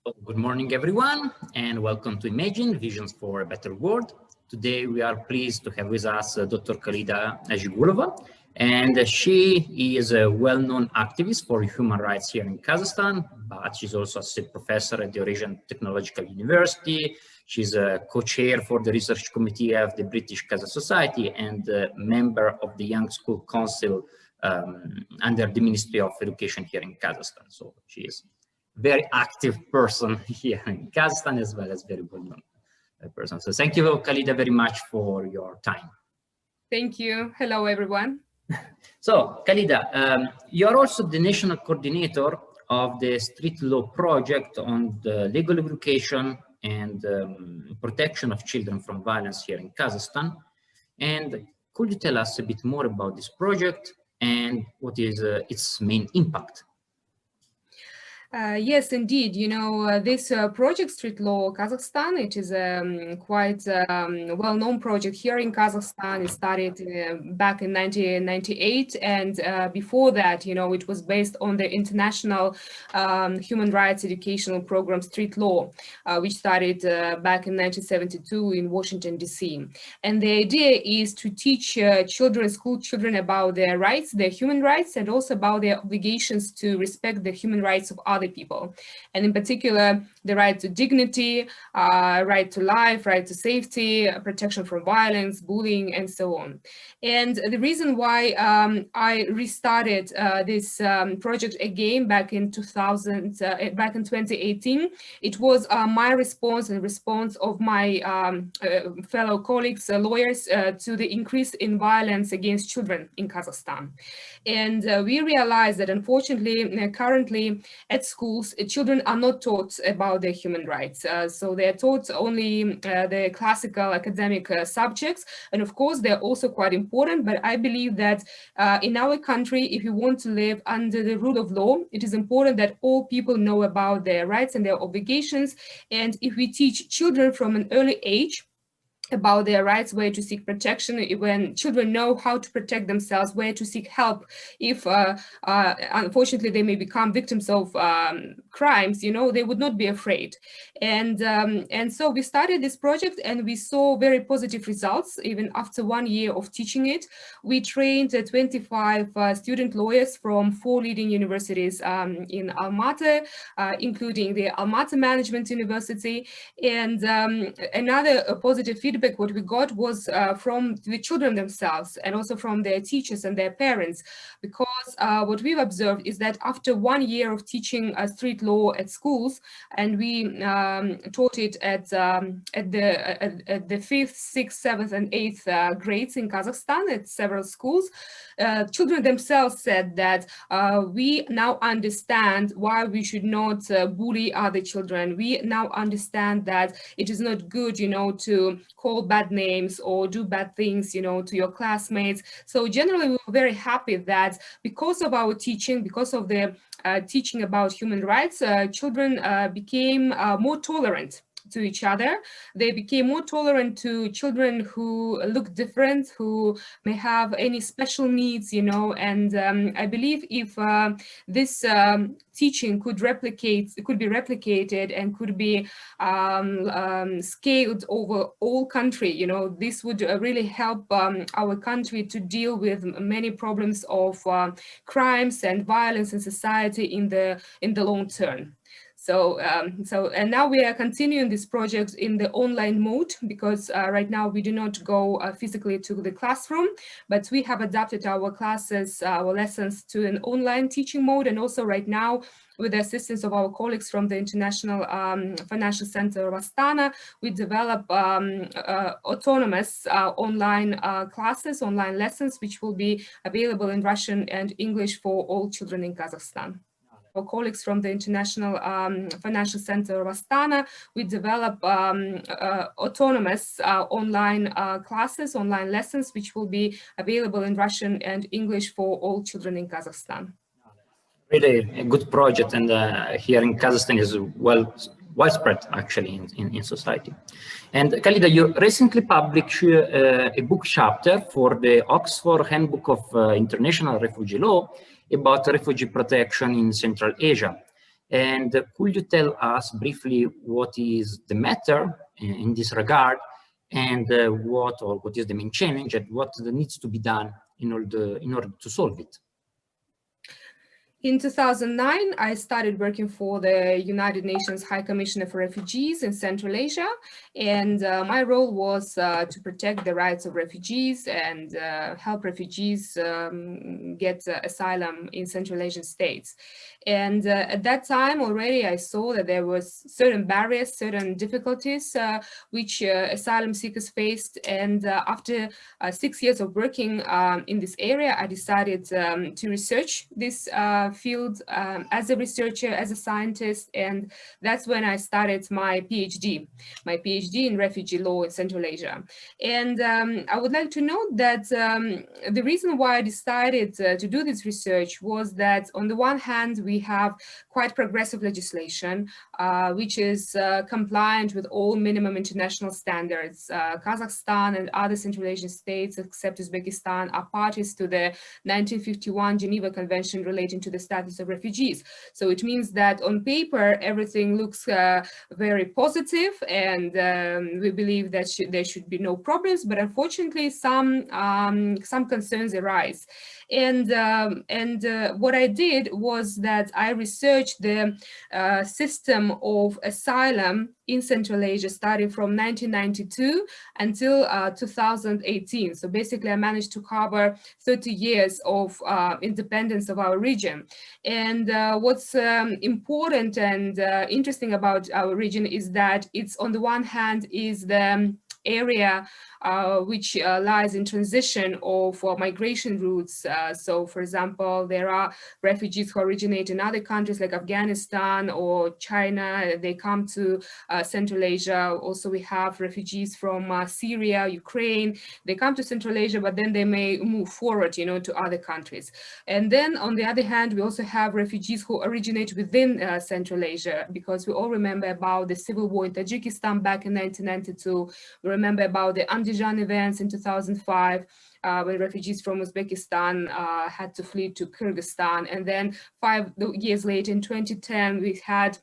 Good morning, everyone, and welcome to Imagine Visions for a Better World. Today, we are pleased to have with us Dr. Khalida Azhigulova, and she is a well-known activist for human rights here in Kazakhstan, but she's also associate professor at the Eurasian Technological University. She's a co-chair for the research committee of the British Kazakh Society and a member of the Young School Council under the Ministry of Education here in Kazakhstan. So she is very active person here in Kazakhstan, as well as very well-known person. So thank you, Khalida, very much for your time. Thank you. Hello, everyone. So, Khalida, you're also the national coordinator of the Street Law Project on the legal education and protection of children from violence here in Kazakhstan. And could you tell us a bit more about this project and what is its main impact? Yes, indeed. You know, this project, Street Law Kazakhstan, it is a quite well-known project here in Kazakhstan. It started back in 1998. And before that, you know, it was based on the international human rights educational program, Street Law, which started back in 1972 in Washington, D.C. And the idea is to teach children, school children, about their rights, their human rights, and also about their obligations to respect the human rights of other people, and in particular the right to dignity, right to life, right to safety, protection from violence, bullying, and so on. And the reason why I restarted this project again back in 2018, it was my response and response of my fellow colleagues, lawyers, to the increase in violence against children in Kazakhstan. And we realized that unfortunately, currently at schools, children are not taught about their human rights. So they're taught only the classical academic subjects. And of course, they're also quite important. But I believe that in our country, if you want to live under the rule of law, it is important that all people know about their rights and their obligations. And if we teach children from an early age about their rights, where to seek protection, when children know how to protect themselves, where to seek help if unfortunately they may become victims of crimes, you know, they would not be afraid. And so we started this project and we saw very positive results even after 1 year of teaching it. We trained 25 student lawyers from 4 leading universities in Almaty, including the Almaty Management University. And another positive feedback what we got was from the children themselves and also from their teachers and their parents, because what we've observed is that after 1 year of teaching street law at schools, and we taught it at the 5th, 6th, 7th, and 8th grades in Kazakhstan at several schools, children themselves said that we now understand why we should not bully other children. We now understand that it is not good, you know, to call bad names or do bad things, you know, to your classmates. So generally, we were very happy that because of our teaching, because of the teaching about human rights, children became more tolerant to each other. They became more tolerant to children who look different, who may have any special needs, you know. And I believe if this teaching could be replicated and could be scaled over all country, you know, this would really help our country to deal with many problems of crimes and violence in society in the long term. So, and now we are continuing this project in the online mode, because right now we do not go physically to the classroom, but we have adapted our classes, our lessons to an online teaching mode. And also right now, with the assistance of our colleagues from the International Financial Center of Astana, we develop autonomous online classes, online lessons, which will be available in Russian and English for all children in Kazakhstan. Our colleagues from the International Financial Center of Astana, we develop autonomous online classes, online lessons, which will be available in Russian and English for all children in Kazakhstan. Really a good project, and here in Kazakhstan is widespread actually in society. And Khalida, you recently published a book chapter for the Oxford Handbook of International Refugee Law about refugee protection in Central Asia. And could you tell us briefly what is the matter in this regard, and what is the main challenge and what needs to be done in order to solve it? In 2009, I started working for the United Nations High Commissioner for Refugees in Central Asia, and my role was to protect the rights of refugees and help refugees get asylum in Central Asian states. And at that time already, I saw that there was certain barriers, certain difficulties which asylum seekers faced. And after 6 years of working in this area, I decided to research this field as a researcher, as a scientist, and that's when I started my PhD in refugee law in Central Asia. And I would like to note that the reason why I decided to do this research was that on the one hand, we have quite progressive legislation, which is compliant with all minimum international standards. Kazakhstan and other Central Asian states, except Uzbekistan, are parties to the 1951 Geneva Convention relating to the status of refugees. So it means that on paper, everything looks very positive, and we believe that there should be no problems, but unfortunately some concerns arise. And what I did was that I researched the system of asylum in Central Asia starting from 1992 until 2018. So basically I managed to cover 30 years of independence of our region. And what's important and interesting about our region is that it's, on the one hand, is the area which lies in transition of migration routes. So, for example, there are refugees who originate in other countries like Afghanistan or China. They come to Central Asia. Also, we have refugees from Syria, Ukraine. They come to Central Asia, but then they may move forward, you know, to other countries. And then, on the other hand, we also have refugees who originate within Central Asia, because we all remember about the civil war in Tajikistan back in 1992. We remember about the Andijan events in 2005, when refugees from Uzbekistan had to flee to Kyrgyzstan. And then 5 years later, in 2010, we had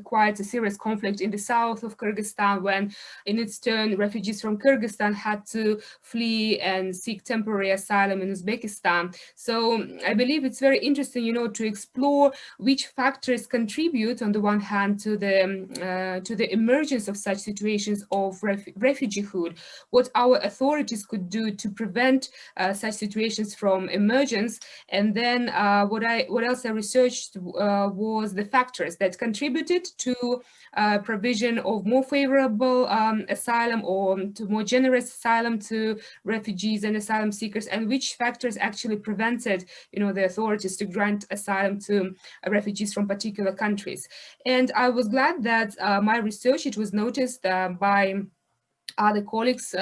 quite a serious conflict in the south of Kyrgyzstan, when in its turn refugees from Kyrgyzstan had to flee and seek temporary asylum in Uzbekistan. So I believe it's very interesting, you know, to explore which factors contribute on the one hand to the emergence of such situations of refugeehood, what our authorities could do to prevent such situations from emergence. And then what else I researched was the factors that contributed to provision of more favorable asylum or to more generous asylum to refugees and asylum seekers, and which factors actually prevented, you know, the authorities to grant asylum to refugees from particular countries. And I was glad that my research, it was noticed by other colleagues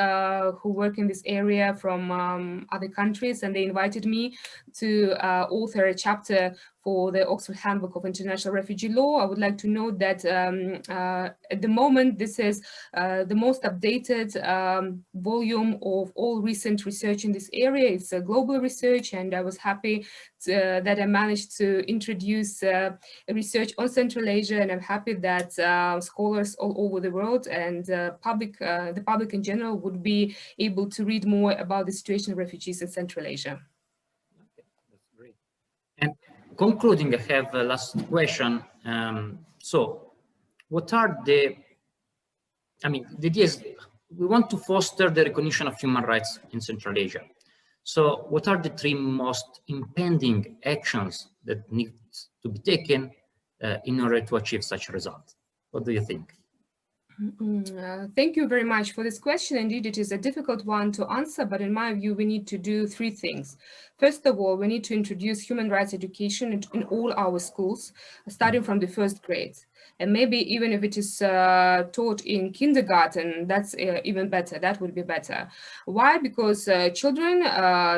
who work in this area from other countries, and they invited me to author a chapter for the Oxford Handbook of International Refugee Law. I would like to note that at the moment, this is the most updated volume of all recent research in this area. It's a global research, and I was happy that I managed to introduce research on Central Asia, and I'm happy that scholars all over the world and the public in general would be able to read more about the situation of refugees in Central Asia. Okay, that's great. And concluding, I have a last question. So what are the idea is we want to foster the recognition of human rights in Central Asia. So what are the 3 most impending actions that need to be taken in order to achieve such a result? What do you think? Thank you very much for this question. Indeed, it is a difficult one to answer, but in my view, we need to do 3 things. First of all, we need to introduce human rights education in all our schools, starting from the 1st grade. And maybe even if it is taught in kindergarten, that's even better. That would be better. Why? Because children,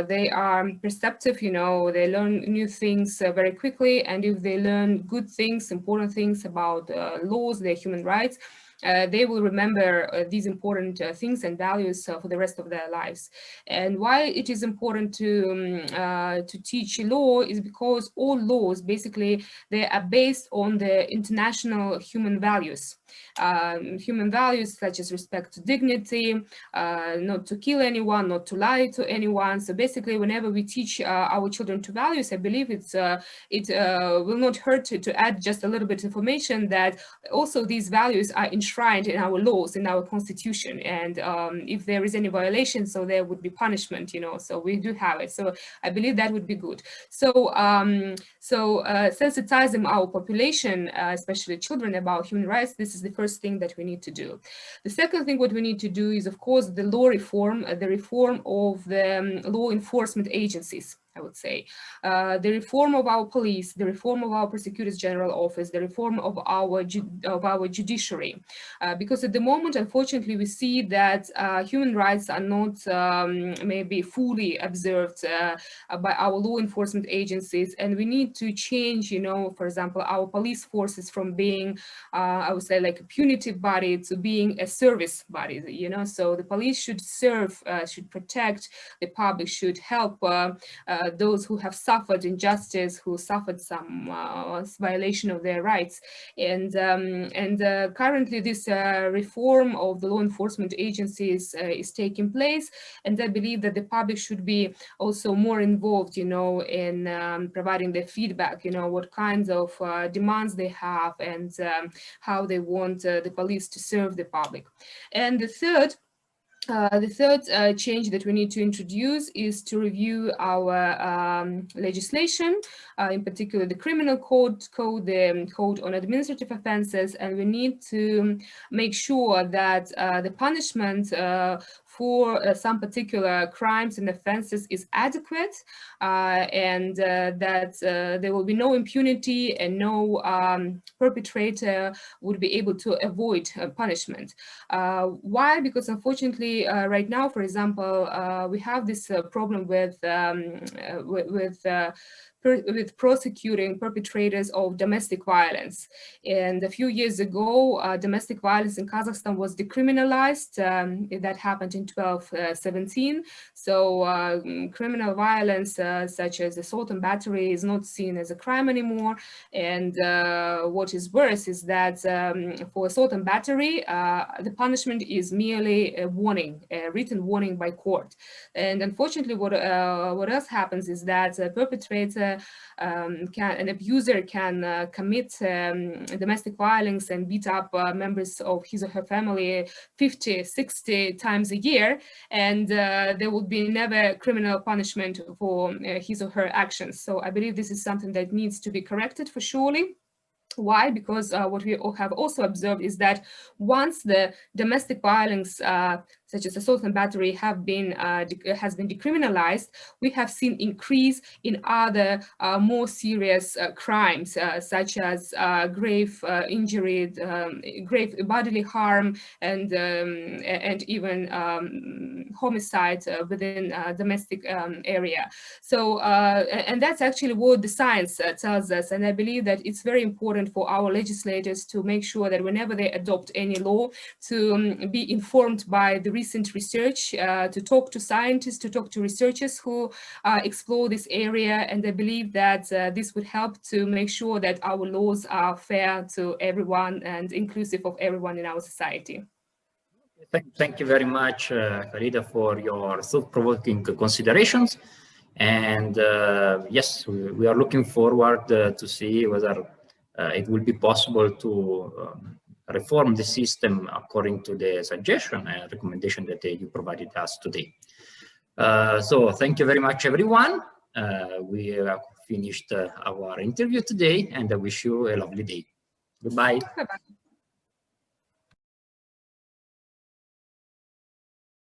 they are perceptive, you know, they learn new things very quickly. And if they learn good things, important things about laws, their human rights, they will remember these important things and values for the rest of their lives. And why it is important to teach law is because all laws, basically, they are based on the international human values. Human values such as respect to dignity, not to kill anyone, not to lie to anyone. So basically, whenever we teach our children to values, I believe it will not hurt to add just a little bit of information that also these values are enshrined in our laws, in our constitution. And if there is any violation, so there would be punishment, you know, so we do have it. So I believe that would be good. So sensitizing our population, especially children, about human rights, this is the first thing that we need to do. The second thing what we need to do is, of course, the law reform, the reform of the law enforcement agencies. I would say the reform of our police, the reform of our prosecutors general office, the reform of our judiciary, because at the moment, unfortunately, we see that human rights are not maybe fully observed by our law enforcement agencies, and we need to change, you know, for example, our police forces from being, I would say, like a punitive body to being a service body, you know. So the police should serve, should protect the public, should help those who have suffered injustice, who suffered some violation of their rights. And currently this reform of the law enforcement agencies is taking place. And I believe that the public should be also more involved, you know, in providing their feedback, you know, what kinds of demands they have and how they want the police to serve the public. And the third change that we need to introduce is to review our legislation, in particular the criminal code, the code on administrative offenses, and we need to make sure that the punishment for some particular crimes and offenses is adequate, and that there will be no impunity and no perpetrator would be able to avoid punishment. Why? Because unfortunately, right now, for example, we have this problem with prosecuting perpetrators of domestic violence. And a few years ago, domestic violence in Kazakhstan was decriminalized. That happened in 2017. So criminal violence such as assault and battery is not seen as a crime anymore. And what is worse is that for assault and battery, the punishment is merely a warning, a written warning by court. And unfortunately, what else happens is that a perpetrator, an abuser can commit domestic violence and beat up members of his or her family 50, 60 times a year, and there would be never criminal punishment for his or her actions. So I believe this is something that needs to be corrected for surely. Why? Because what we have also observed is that once the domestic violence, such as assault and battery, has been decriminalized, we have seen increase in other more serious crimes, such as grave injury, grave bodily harm, and even homicide within domestic area. So, and that's actually what the science tells us, and I believe that it's very important for our legislators to make sure that whenever they adopt any law, to be informed by the recent research, to talk to scientists, to talk to researchers who explore this area. And I believe that this would help to make sure that our laws are fair to everyone and inclusive of everyone in our society. Thank you very much, Khalida, for your thought-provoking considerations. And yes, we are looking forward to see whether it will be possible to reform the system according to the suggestion and recommendation that you provided us today. So thank you very much, everyone. We have finished our interview today, and I wish you a lovely day. Goodbye. Bye-bye.